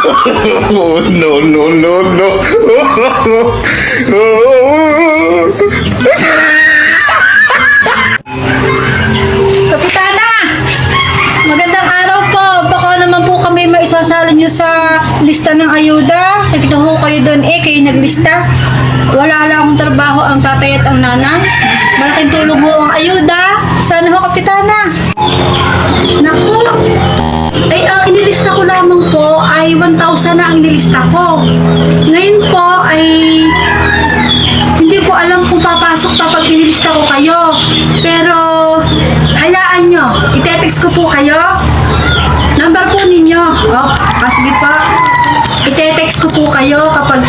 Oh, no, no, no, no. Kapitana! Magandang araw po. Baka naman po kami maisasali nyo sa lista ng ayuda. Nakita ko kayo doon kayo naglista. Wala lang akong trabaho ang tatay at ang nanay. Malaking tulong ho ang ayuda. Sana ho, Kapitana. Naku! Ay, ang inilista ko lamang po ay 1,000 na ang inilista ko. Ngayon po ay hindi ko alam kung papasok pa pag inilista ko kayo. Pero hayaan nyo, itetext ko po kayo. Number po ninyo. Sige pa. Itetext ko po kayo kapag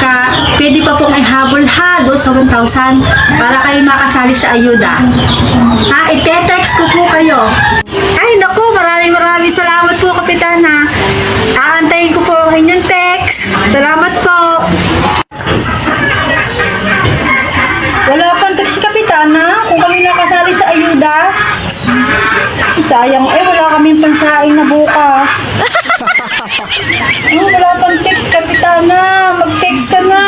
pwede pa pong ihabol do sa 1,000 para kayo makasali sa ayuda. Itetext ko po kayo. Ay, naku, maraming salamat po, Kapitana. Aantayin ko po ang inyong text. Salamat po. Wala pang text si Kapitana kung kami nakasali sa ayuda. Sayang wala kaming pansaing na bukas. Wala pang text, Kapitana. Mag-text ka na.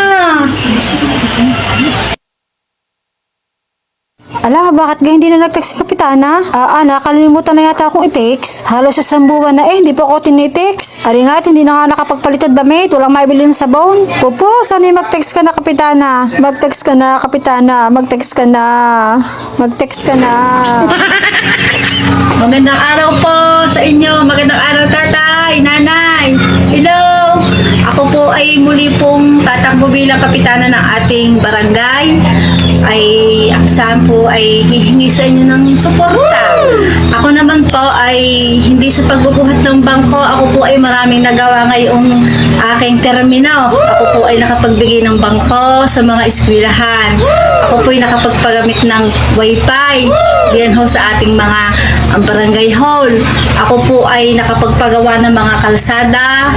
Ala, bakit hindi na nag-text si Kapitana? Nakalimutan na yata akong i-text. Halos sa buwan na hindi pa ako tinitext. Ari nga, hindi na nga nakapagpalit ng damit. Walang maibili ng sabon. Pupo, sana mag-text ka na, Kapitana. Mag-text ka na, Kapitana. Mag-text ka na. Mag-text ka na. Magandang araw po sa inyo. Magandang araw, tatay, nanay. Hello! Ako po ay muli pong tatakbo bilang kapitana ng ating barangay. Saan po ay hihingi sa inyo ng suporta. Ako naman po ay hindi sa pagbubuhat ng bangko. Ako po ay maraming nagawa ngayong aking termino. Ako po ay nakapagbigay ng bangko sa mga eskwelahan. Ako po ay nakapagpagamit ng wifi. Yan ho sa ating mga barangay hall. Ako po ay nakapagpagawa ng mga kalsada.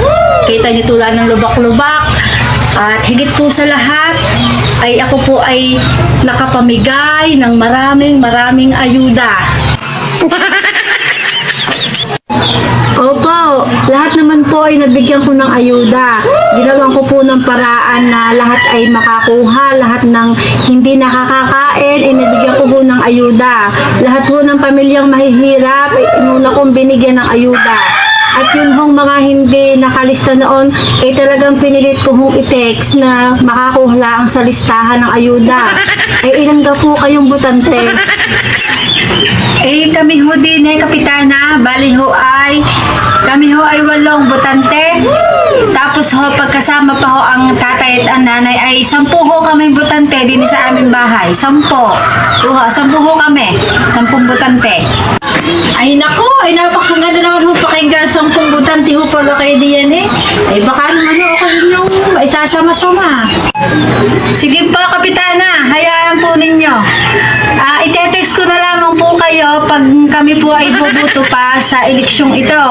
Kita niyo tulad ng lubak-lubak. At higit po sa lahat, ay ako po ay nakapamigay ng maraming ayuda. Opo, lahat naman po ay nabigyan ko ng ayuda. Ginawan ko po ng paraan na lahat ay makakuha, lahat ng hindi nakakakain, ay nabigyan ko po ng ayuda. Lahat po ng pamilyang mahihirap, ay inuna kong binigyan ng ayuda. At yun hong mga hindi nakalista noon, talagang pinilit ko hong i-text na makakuha lang sa listahan ng ayuda. Ilan daw po kayong butante? Kami ho din Kapitana. Bali ho ay, kami ho ay 8 butante. Tapos ho, pagkasama pa ho ang tatay at ang nanay ay 10 ho kami butante din sa aming bahay. 10. 10 ho kami. 10 butante. Ay nako, napakaganda naman ho pakinggan 10 butante ho pala kayo diyan baka naman ho ako inyong isasama-sama. Sige po, Kapitana, hayaan po ninyo. Ite-text ko na lamang po kayo pag kami po ay bubuto pa sa eleksyong ito.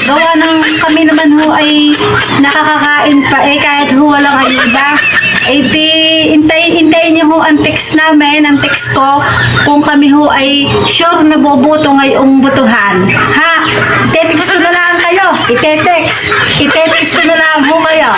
Gawa ng kami naman ho ay nakakakain pa kahit ho walang ayuda. Hintayin niyo ho ang text namin, ang text ko, kung kami ho ay sure na boboto ngayong botohan. Ite-text ko na lang kayo. Ite-text ko na lang ho kayo.